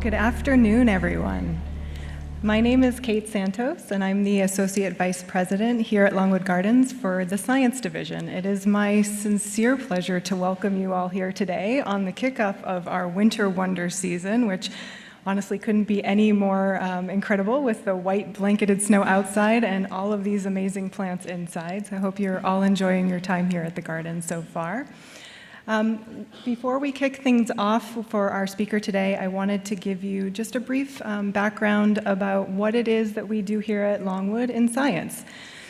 Good afternoon, everyone. My name is Kate Santos, and I'm the Associate Vice President here at Longwood Gardens for the Science Division. It is my sincere pleasure to welcome you all here today on the kickoff of our Winter Wonder season, which honestly couldn't be any more incredible with the white blanketed snow outside and all of these amazing plants inside. So I hope you're all enjoying your time here at the garden so far. Before we kick things off for our speaker today, I wanted to give you just a brief background about what it is that we do here at Longwood in science.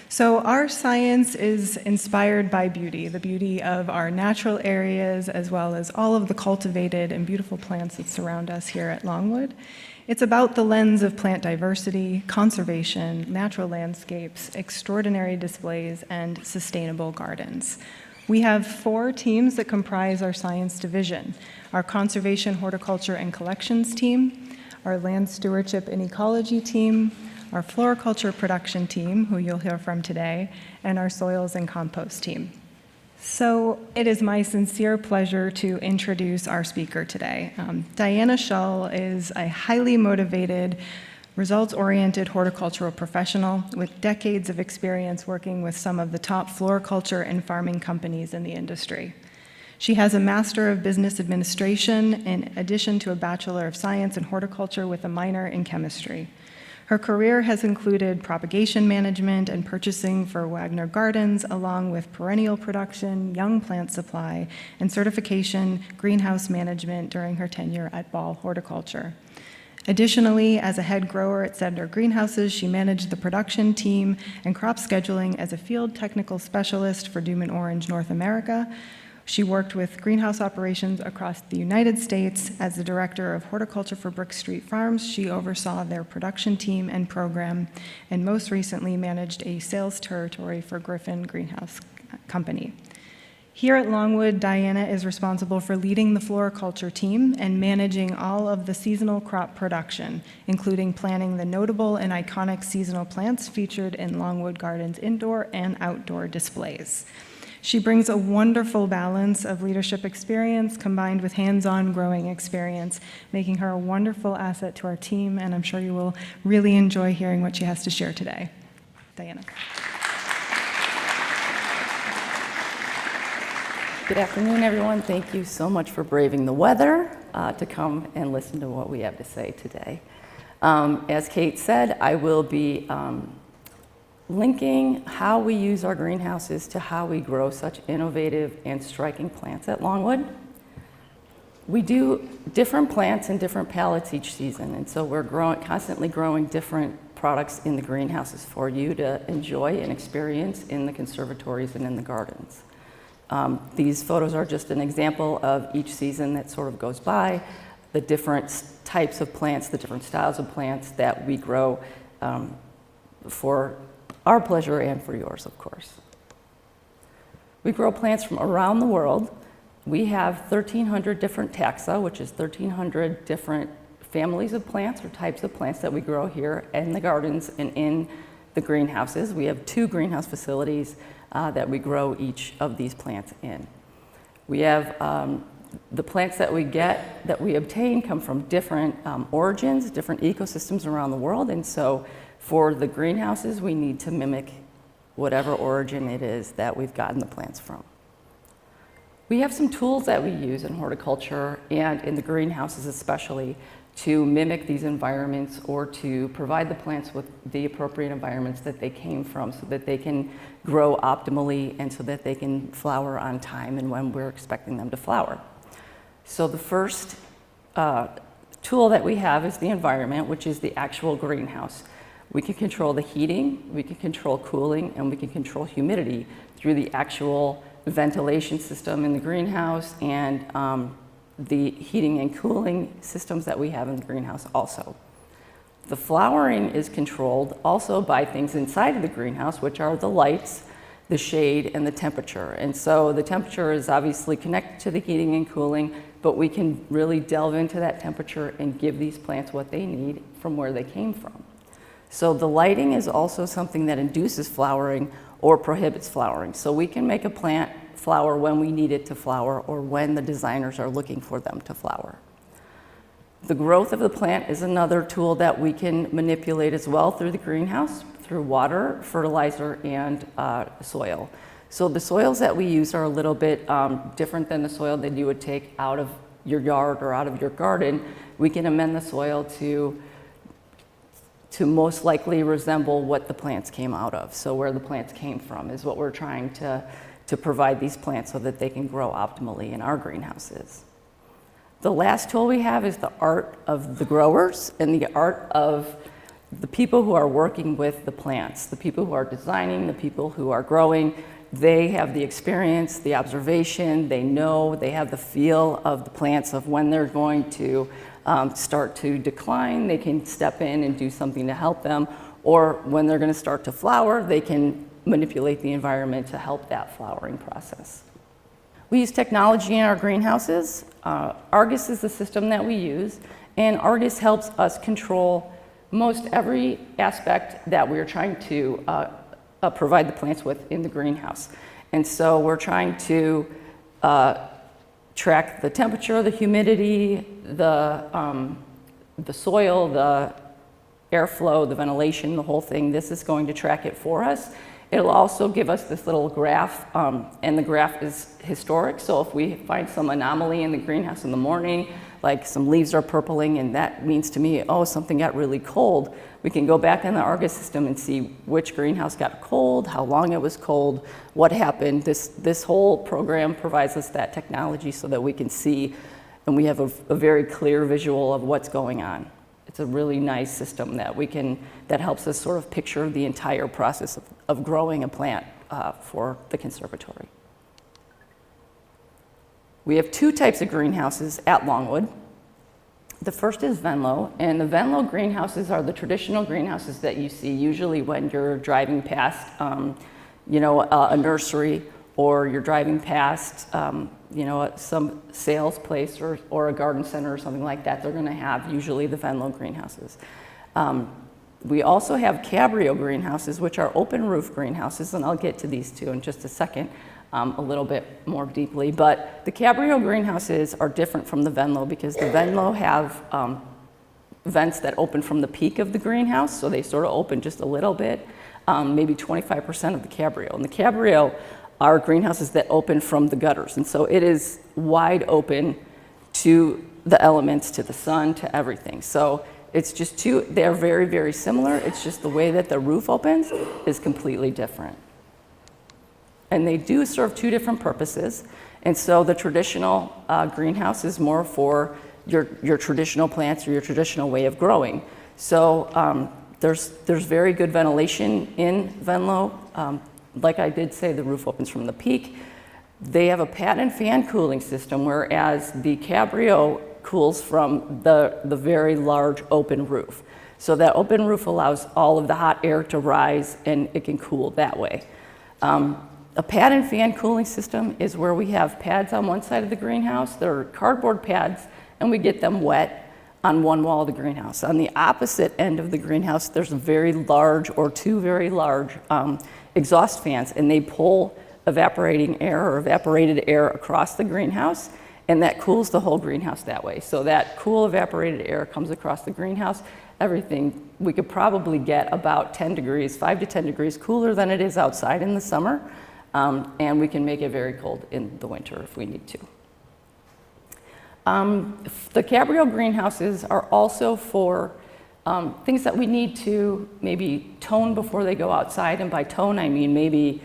So our science is inspired by beauty, the beauty of our natural areas, as well as all of the cultivated and beautiful plants that surround us here at Longwood. It's about the lens of plant diversity, conservation, natural landscapes, extraordinary displays, and sustainable gardens. We have 4 teams that comprise our science division: our conservation, horticulture, and collections team, our land stewardship and ecology team, our floriculture production team, who you'll hear from today, and our soils and compost team. So it is my sincere pleasure to introduce our speaker today. Diana Shull is a highly motivated, results-oriented horticultural professional with decades of experience working with some of the top floriculture and farming companies in the industry. She has a Master of Business Administration in addition to a Bachelor of Science in Horticulture with a minor in chemistry. Her career has included propagation management and purchasing for Wagner Gardens, along with perennial production, young plant supply, and certification greenhouse management during her tenure at Ball Horticulture. Additionally, as a head grower at Sender Greenhouses, she managed the production team and crop scheduling as a field technical specialist for Doom & Orange North America. She worked with greenhouse operations across the United States. As the director of horticulture for Brick Street Farms, she oversaw their production team and program, and most recently managed a sales territory for Griffin Greenhouse Company. Here at Longwood, Diana is responsible for leading the floriculture team and managing all of the seasonal crop production, including planning the notable and iconic seasonal plants featured in Longwood Gardens indoor and outdoor displays. She brings a wonderful balance of leadership experience combined with hands-on growing experience, making her a wonderful asset to our team, and I'm sure you will really enjoy hearing what she has to share today. Diana. Good afternoon, everyone. Thank you so much for braving the weather to come and listen to what we have to say today. As Kate said, I will be linking how we use our greenhouses to how we grow such innovative and striking plants at Longwood. We do different plants in different palettes each season, and so we're constantly growing different products in the greenhouses for you to enjoy and experience in the conservatories and in the gardens. These photos are just an example of each season that sort of goes by, the different types of plants, the different styles of plants that we grow for our pleasure and for yours, of course. We grow plants from around the world. We have 1,300 different taxa, which is 1,300 different families of plants or types of plants that we grow here in the gardens and in the greenhouses. We have 2 greenhouse facilities that we grow each of these plants in. We have the plants that we obtain come from different origins, different ecosystems around the world, and so for the greenhouses, we need to mimic whatever origin it is that we've gotten the plants from. We have some tools that we use in horticulture and in the greenhouses especially to mimic these environments or to provide the plants with the appropriate environments that they came from so that they can grow optimally and so that they can flower on time and when we're expecting them to flower. So the first tool that we have is the environment, which is the actual greenhouse. We can control the heating, we can control cooling, and we can control humidity through the actual ventilation system in the greenhouse and the heating and cooling systems that we have in the greenhouse also. The flowering is controlled also by things inside of the greenhouse, which are the lights, the shade, and the temperature. And so the temperature is obviously connected to the heating and cooling, but we can really delve into that temperature and give these plants what they need from where they came from. So the lighting is also something that induces flowering or prohibits flowering. So we can make a plant flower when we need it to flower or when the designers are looking for them to flower. The growth of the plant is another tool that we can manipulate as well through the greenhouse, through water, fertilizer, and soil. So the soils that we use are a little bit different than the soil that you would take out of your yard or out of your garden. We can amend the soil to most likely resemble what the plants came out of. So where the plants came from is what we're trying to provide these plants so that they can grow optimally in our greenhouses. The last tool we have is the art of the growers and the art of the people who are working with the plants, the people who are designing, the people who are growing. They have the experience, the observation, they know, they have the feel of the plants of when they're going to start to decline. They can step in and do something to help them, or when they're going to start to flower, they can manipulate the environment to help that flowering process. We use technology in our greenhouses. Argus is the system that we use, and Argus helps us control most every aspect that we're trying to provide the plants with in the greenhouse. And so we're trying to track the temperature, the humidity, the soil, the airflow, the ventilation, the whole thing. This is going to track it for us. It'll also give us this little graph, and the graph is historic. So if we find some anomaly in the greenhouse in the morning, like some leaves are purpling, and that means to me, oh, something got really cold, we can go back in the Argus system and see which greenhouse got cold, how long it was cold, what happened. This whole program provides us that technology so that we can see, and we have a very clear visual of what's going on. It's a really nice system that helps us sort of picture the entire process of growing a plant for the conservatory. We have two types of greenhouses at Longwood. The first is Venlo, and the Venlo greenhouses are the traditional greenhouses that you see usually when you're driving past a nursery, or you're driving past some sales place or a garden center or something like that. They're going to have usually the Venlo greenhouses. We also have Cabrio greenhouses, which are open roof greenhouses, and I'll get to these two in just a second a little bit more deeply. But the Cabrio greenhouses are different from the Venlo because the Venlo have vents that open from the peak of the greenhouse, so they sort of open just a little bit, maybe 25% of the Cabrio. And the Cabrio are greenhouses that open from the gutters, and so it is wide open to the elements, to the sun, to everything. So it's just they're very, very similar. It's just the way that the roof opens is completely different. And they do serve two different purposes. And so the traditional greenhouse is more for your traditional plants or your traditional way of growing. So there's very good ventilation in Venlo. Like I did say, the roof opens from the peak. They have a pad and fan cooling system, whereas the Cabrio cools from the very large open roof. So that open roof allows all of the hot air to rise, and it can cool that way. A pad and fan cooling system is where we have pads on one side of the greenhouse. They're cardboard pads, and we get them wet on one wall of the greenhouse. On the opposite end of the greenhouse, there's a very large or two very large exhaust fans, and they pull evaporating air or evaporated air across the greenhouse, and that cools the whole greenhouse that way. So that cool evaporated air comes across the greenhouse. Everything, we could probably get about 10 degrees, 5 to 10 degrees cooler than it is outside in the summer, and we can make it very cold in the winter if we need to. The Cabrio greenhouses are also for things that we need to maybe tone before they go outside, and by tone I mean maybe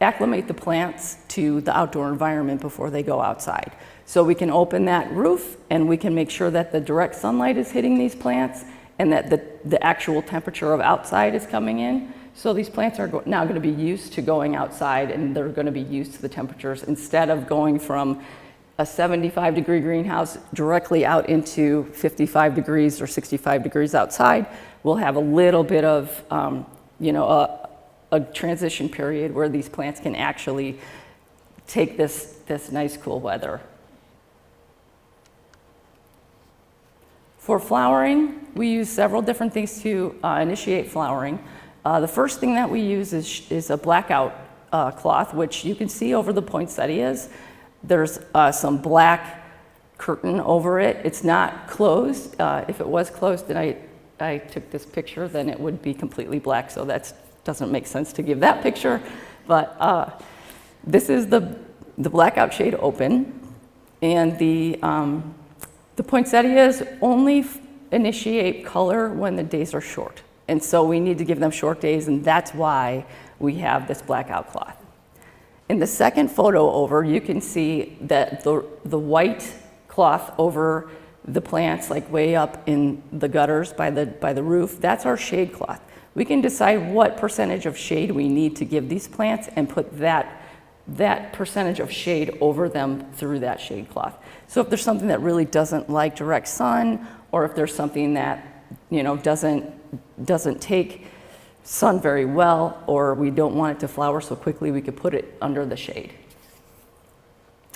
acclimate the plants to the outdoor environment before they go outside. So we can open that roof and we can make sure that the direct sunlight is hitting these plants and that the actual temperature of outside is coming in. So these plants are now going to be used to going outside, and they're going to be used to the temperatures instead of going from a 75-degree greenhouse directly out into 55 degrees or 65 degrees outside. We'll have a little bit of, a transition period where these plants can actually take this nice cool weather. For flowering, we use several different things to initiate flowering. The first thing that we use is a blackout cloth, which you can see over the poinsettias. There's some black curtain over it. It's not closed. If it was closed and I took this picture, then it would be completely black, so that doesn't make sense to give that picture. But this is the blackout shade open, and the poinsettias only initiate color when the days are short. And so we need to give them short days, and that's why we have this blackout cloth. In the second photo over, you can see that the white cloth over the plants, like way up in the gutters by the roof, that's our shade cloth. We can decide what percentage of shade we need to give these plants and put that percentage of shade over them through that shade cloth. So if there's something that really doesn't like direct sun, or if there's something that, you know, doesn't take sun very well, or we don't want it to flower so quickly, we could put it under the shade.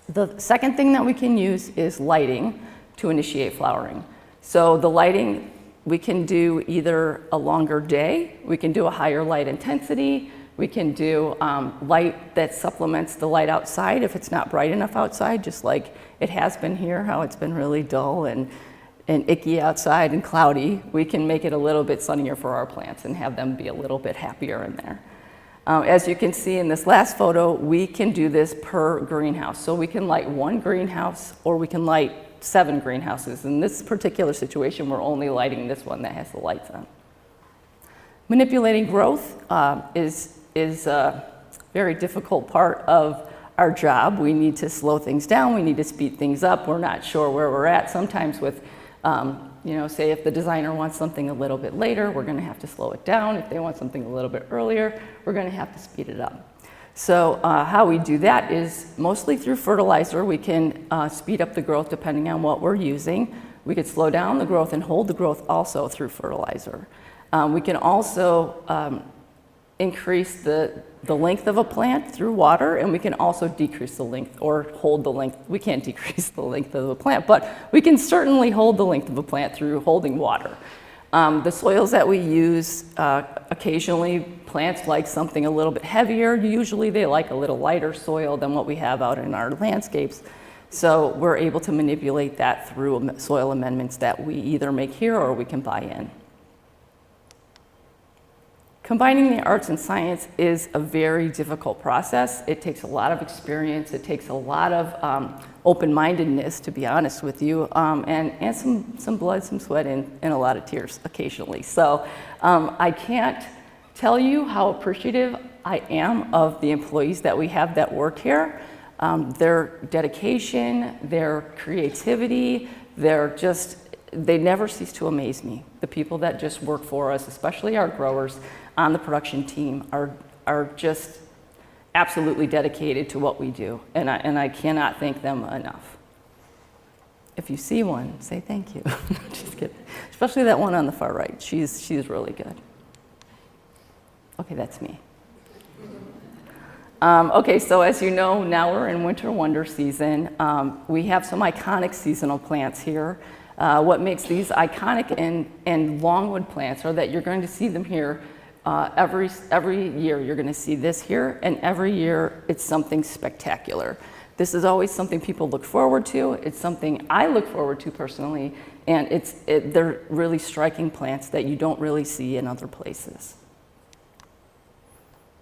The second thing that we can use is lighting to initiate flowering. So the lighting, we can do either a longer day, we can do a higher light intensity, we can do light that supplements the light outside if it's not bright enough outside, just like it has been here, how it's been really dull and icky outside and cloudy. We can make it a little bit sunnier for our plants and have them be a little bit happier in there. As you can see in this last photo, we can do this per greenhouse. So we can light one greenhouse, or we can light 7 greenhouses. In this particular situation, we're only lighting this one that has the lights on. Manipulating growth is a very difficult part of our job. We need to slow things down, we need to speed things up. We're not sure where we're at. Sometimes with, you know, say if the designer wants something a little bit later, we're gonna have to slow it down. If they want something a little bit earlier, we're gonna have to speed it up. So how we do that is mostly through fertilizer. We can speed up the growth depending on what we're using. We could slow down the growth and hold the growth also through fertilizer. We can also increase the length of a plant through water, and we can also decrease the length or hold the length. We can't decrease the length of a plant, but we can certainly hold the length of a plant through holding water. The soils that we use, occasionally plants like something a little bit heavier. Usually they like a little lighter soil than what we have out in our landscapes. So we're able to manipulate that through soil amendments that we either make here or we can buy in. Combining the arts and science is a very difficult process. It takes a lot of experience. It takes a lot of open-mindedness, to be honest with you, and some blood, some sweat, and a lot of tears occasionally. So I can't tell you how appreciative I am of the employees that we have that work here. Their dedication, their creativity, they never cease to amaze me. The people that just work for us, especially our growers on the production team, are just absolutely dedicated to what we do, and I cannot thank them enough. If you see one, say thank you. Just kidding. Especially that one on the far right. She's really good. Okay, that's me. Okay, so as you know, now we're in winter wonder season. We have some iconic seasonal plants here. What makes these iconic and longwood plants are that you're going to see them here every year. You're going to see this here, and every year it's something spectacular. This is always something people look forward to. It's something I look forward to personally, and they're really striking plants that you don't really see in other places.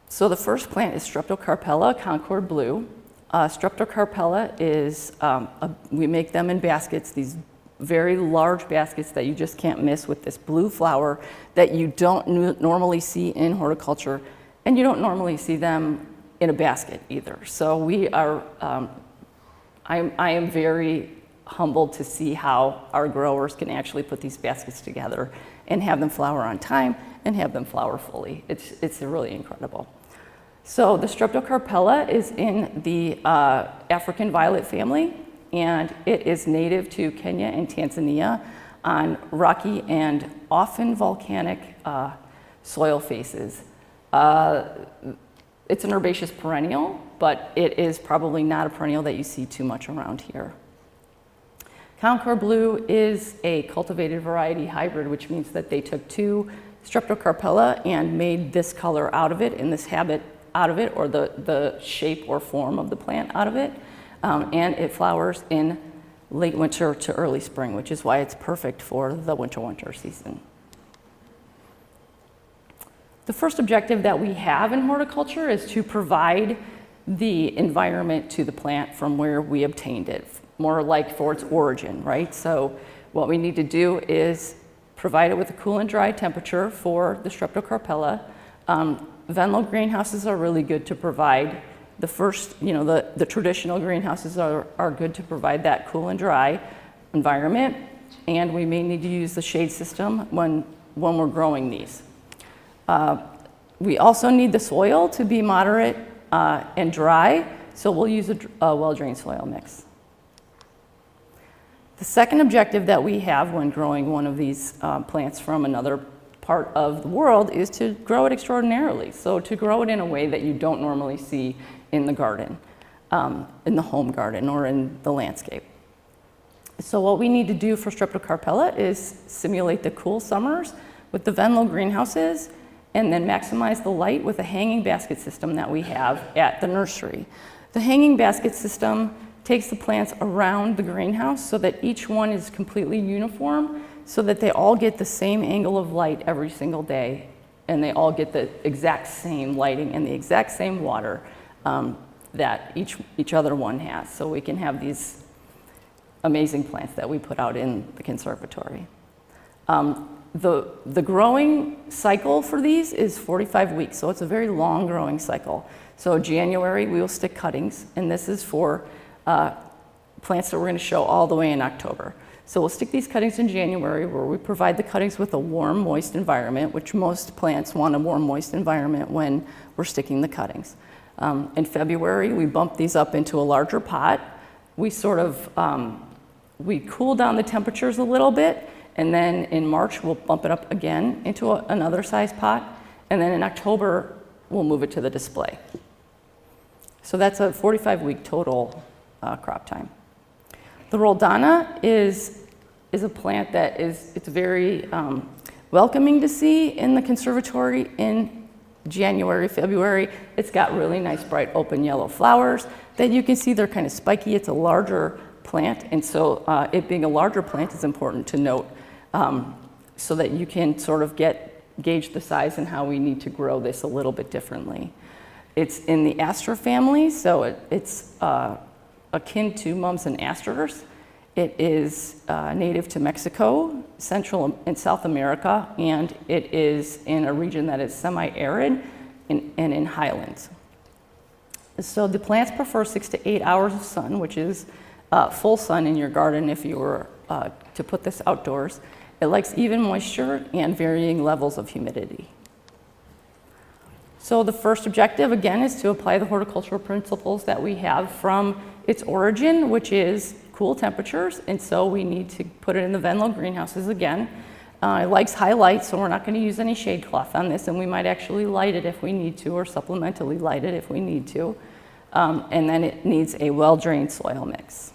So the first plant is Streptocarpella, Concord Blue. Streptocarpella is, we make them in baskets, these very large baskets that you just can't miss, with this blue flower that you don't normally see in horticulture, and you don't normally see them in a basket either. So we are, I am very humbled to see how our growers can actually put these baskets together and have them flower on time and have them flower fully. It's really incredible. So the Streptocarpella is in the African violet family, and it is native to Kenya and Tanzania on rocky and often volcanic soil faces. It's an herbaceous perennial, but it is probably not a perennial that you see too much around here. Concord Blue is a cultivated variety hybrid, which means that they took 2 Streptocarpella and made this color out of it, and this habit out of it, or the shape or form of the plant out of it. And it flowers in late winter to early spring, which is why it's perfect for the winter season. The first objective that we have in horticulture is to provide the environment to the plant from where we obtained it, more like for its origin, right? So what we need to do is provide it with a cool and dry temperature for the Streptocarpella. Venlo greenhouses are really good to provide the first, the traditional greenhouses are good to provide that cool and dry environment, and we may need to use the shade system when we're growing these. We also need the soil to be moderate and dry, so we'll use a well-drained soil mix. The second objective that we have when growing one of these plants from another part of the world is to grow it extraordinarily. So to grow it in a way that you don't normally see in the garden, in the home garden or in the landscape. So what we need to do for Streptocarpella is simulate the cool summers with the Venlo greenhouses and then maximize the light with a hanging basket system that we have at the nursery. The hanging basket system takes the plants around the greenhouse so that each one is completely uniform, so that they all get the same angle of light every single day, and they all get the exact same lighting and the exact same water that each other one has. So we can have these amazing plants that we put out in the conservatory. The growing cycle for these is 45 weeks, so it's a very long growing cycle. So January, we will stick cuttings, and this is for plants that we're going to show all the way in October. So we'll stick these cuttings in January, where we provide the cuttings with a warm, moist environment, which most plants want a warm, moist environment when we're sticking the cuttings. In February, we bump these up into a larger pot. We sort of, we cool down the temperatures a little bit, and then in March, we'll bump it up again into another size pot, and then in October, we'll move it to the display. So that's a 45-week total crop time. The Rolldana is a plant that it's very welcoming to see in the conservatory in January, February. It's got really nice, bright, open yellow flowers that you can see. They're kind of spiky. It's a larger plant, and so it being a larger plant is important to note so that you can sort of gauge the size and how we need to grow this a little bit differently. It's in the aster family, so it's akin to mums and asters. It is native to Mexico, Central and South America, and it is in a region that is semi-arid and in highlands. So the plants prefer 6 to 8 hours of sun, which is full sun in your garden if you were to put this outdoors. It likes even moisture and varying levels of humidity. So the first objective, again, is to apply the horticultural principles that we have from its origin, which is cool temperatures, and so we need to put it in the Venlo greenhouses again. It likes high light, so we're not going to use any shade cloth on this, and we might actually light it if we need to, or supplementally light it if we need to. And then it needs a well-drained soil mix.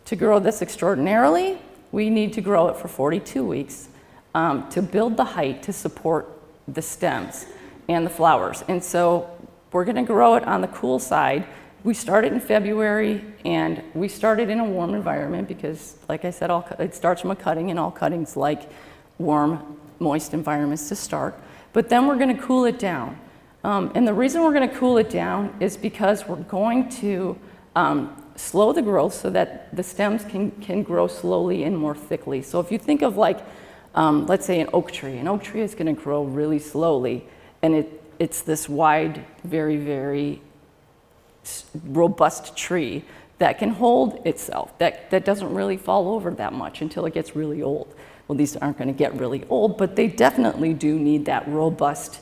To grow this extraordinarily, we need to grow it for 42 weeks to build the height to support the stems and the flowers. And so we're going to grow it on the cool side. We started in February, and we started in a warm environment because, like I said, it starts from a cutting, and all cuttings like warm, moist environments to start. But then we're going to cool it down. And the reason we're going to cool it down is because we're going to slow the growth so that the stems can grow slowly and more thickly. So if you think of like, let's say an oak tree is going to grow really slowly, and it's this wide, very, very robust tree that can hold itself, that doesn't really fall over that much until it gets really old. Well, these aren't going to get really old, but they definitely do need that robust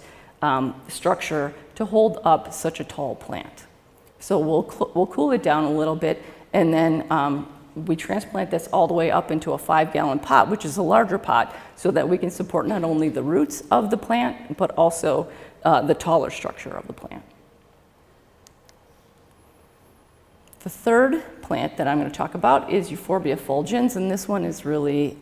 structure to hold up such a tall plant. So we'll cool it down a little bit, and then we transplant this all the way up into a 5-gallon pot, which is a larger pot, so that we can support not only the roots of the plant, but also the taller structure of the plant. The third plant that I'm going to talk about is Euphorbia fulgens, and this one is really,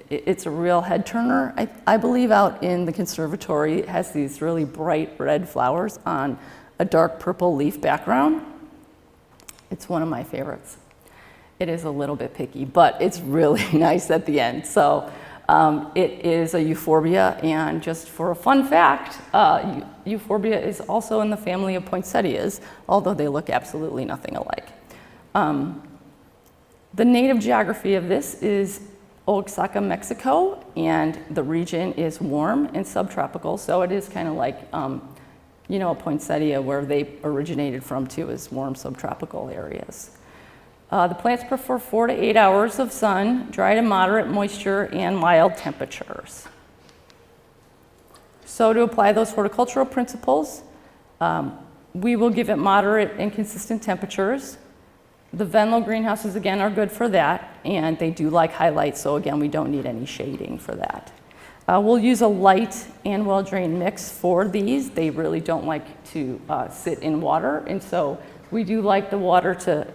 it's a real head turner. I believe out in the conservatory. It has these really bright red flowers on a dark purple leaf background. It's one of my favorites. It is a little bit picky, but it's really nice at the end. So it is a Euphorbia, and just for a fun fact, Euphorbia is also in the family of poinsettias, although they look absolutely nothing alike. The native geography of this is Oaxaca, Mexico, and the region is warm and subtropical, so it is kind of like, you know, a poinsettia where they originated from too, is warm subtropical areas. The plants prefer 4 to 8 hours of sun, dry to moderate moisture, and mild temperatures. So to apply those horticultural principles, we will give it moderate and consistent temperatures. The Venlo greenhouses, again, are good for that, and they do like highlights, so again, we don't need any shading for that. We'll use a light and well-drained mix for these. They really don't like to sit in water, and so we do like the water to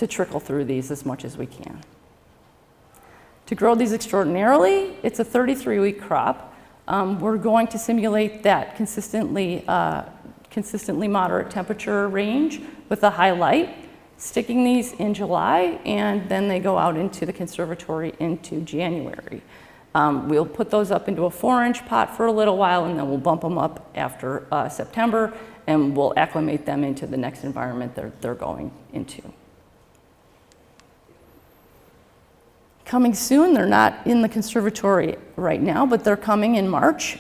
trickle through these as much as we can. To grow these extraordinarily, it's a 33-week crop. We're going to simulate that consistently moderate temperature range with a high light, sticking these in July, and then they go out into the conservatory into January. We'll put those up into a 4-inch pot for a little while, and then we'll bump them up after September, and we'll acclimate them into the next environment they're going into. Coming soon, they're not in the conservatory right now, but they're coming in March.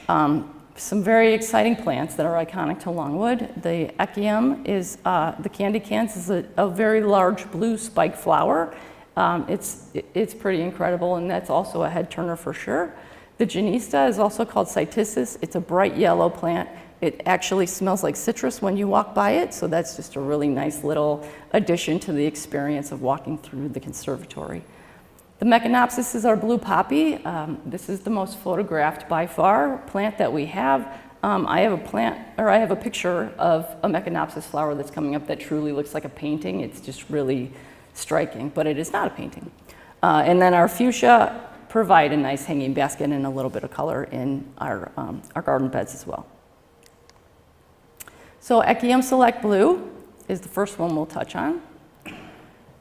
Some very exciting plants that are iconic to Longwood. The Echium is, the candy cans is a very large blue spike flower. It's pretty incredible, and that's also a head turner for sure. The Genista is also called Cytisus. It's a bright yellow plant. It actually smells like citrus when you walk by it, so that's just a really nice little addition to the experience of walking through the conservatory. The Meconopsis is our blue poppy. This is the most photographed by far plant that we have. I have a picture of a Meconopsis flower that's coming up that truly looks like a painting. It's just really striking, but it is not a painting. And then our fuchsia provide a nice hanging basket and a little bit of color in our garden beds as well. So Echium Select Blue is the first one we'll touch on.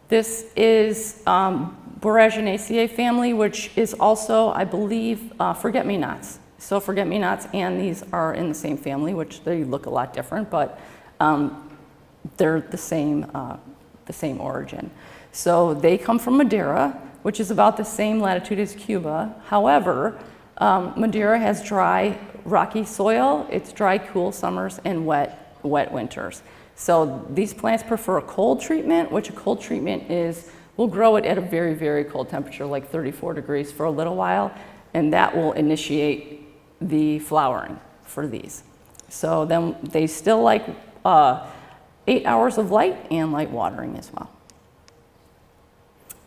This is Boraginaceae family, which is also, I believe, forget-me-nots. So forget-me-nots and these are in the same family, which they look a lot different, but they're the same origin. So they come from Madeira, which is about the same latitude as Cuba. However, Madeira has dry, rocky soil. It's dry, cool summers and wet winters. So these plants prefer a cold treatment, which a cold treatment is, we'll grow it at a very, very cold temperature, like 34 degrees for a little while, and that will initiate the flowering for these. So then they still like 8 hours of light and light watering as well.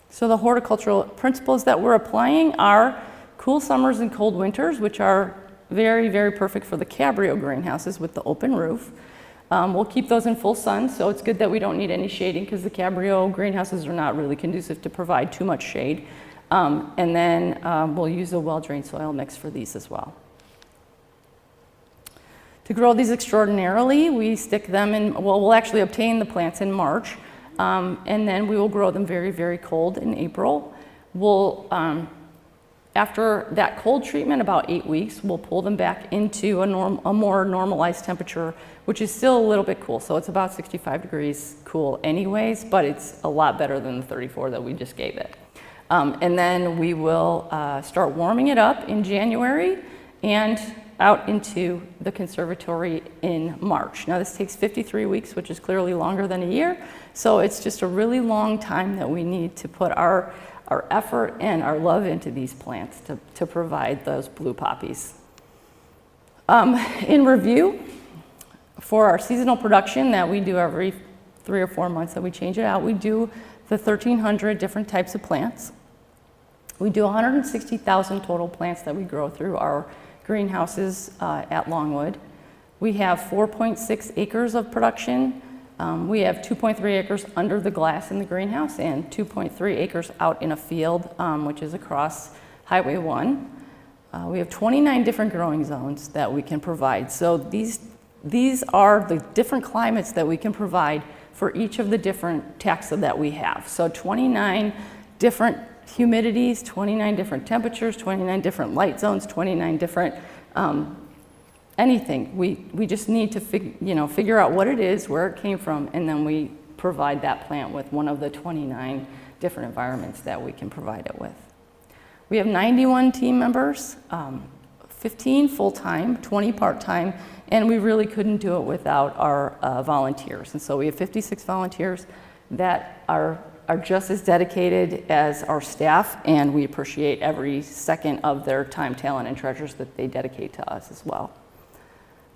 So the horticultural principles that we're applying are cool summers and cold winters, which are very, very perfect for the Cabrio greenhouses with the open roof. We'll keep those in full sun, so it's good that we don't need any shading because the Cabrio greenhouses are not really conducive to provide too much shade. And then we'll use a well-drained soil mix for these as well. To grow these extraordinarily, we stick them in, well, we'll actually obtain the plants in March, and then we will grow them very, very cold in April. We'll, after that cold treatment, about 8 weeks, we'll pull them back into a more normalized temperature, which is still a little bit cool. So it's about 65 degrees cool anyways, but it's a lot better than the 34 that we just gave it. And then we will start warming it up in January and out into the conservatory in March. Now this takes 53 weeks, which is clearly longer than a year. So it's just a really long time that we need to put our effort and our love into these plants to provide those blue poppies. In review, for our seasonal production that we do every 3 or 4 months that we change it out, we do the 1,300 different types of plants. We do 160,000 total plants that we grow through our greenhouses at Longwood. We have 4.6 acres of production. We have 2.3 acres under the glass in the greenhouse and 2.3 acres out in a field, which is across Highway 1. We have 29 different growing zones that we can provide. So these are the different climates that we can provide for each of the different taxa that we have. So 29 different humidities, 29 different temperatures, 29 different light zones, 29 different anything. We just need to figure out what it is, where it came from, and then we provide that plant with one of the 29 different environments that we can provide it with. We have 91 team members, 15 full-time, 20 part-time, and we really couldn't do it without our volunteers. And so we have 56 volunteers that are just as dedicated as our staff, and we appreciate every second of their time, talent, and treasures that they dedicate to us as well.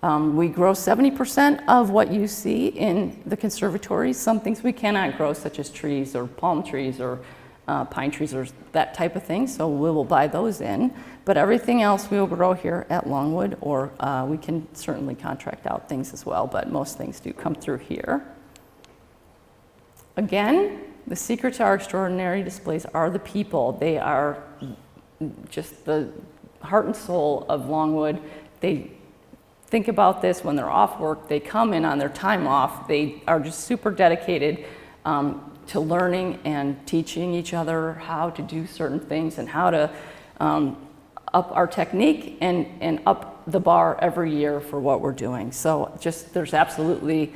We grow 70% of what you see in the conservatory. Some things we cannot grow, such as trees or palm trees or pine trees or that type of thing, so we will buy those in. But everything else we will grow here at Longwood, or we can certainly contract out things as well, but most things do come through here. Again, the secret to our extraordinary displays are the people. They are just the heart and soul of Longwood. They think about this when they're off work. They come in on their time off. They are just super dedicated to learning and teaching each other how to do certain things and how to up our technique and up the bar every year for what we're doing. So just there's absolutely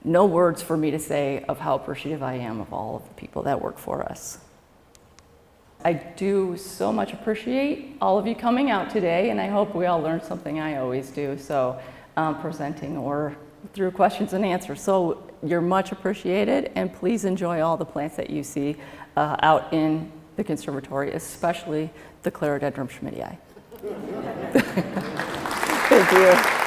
no words for me to say of how appreciative I am of all of the people that work for us. I do so much appreciate all of you coming out today, and I hope we all learned something. I always do, so presenting or through questions and answers. So you're much appreciated, and please enjoy all the plants that you see out in the conservatory, especially the Clerodendron schmidtii. Thank you.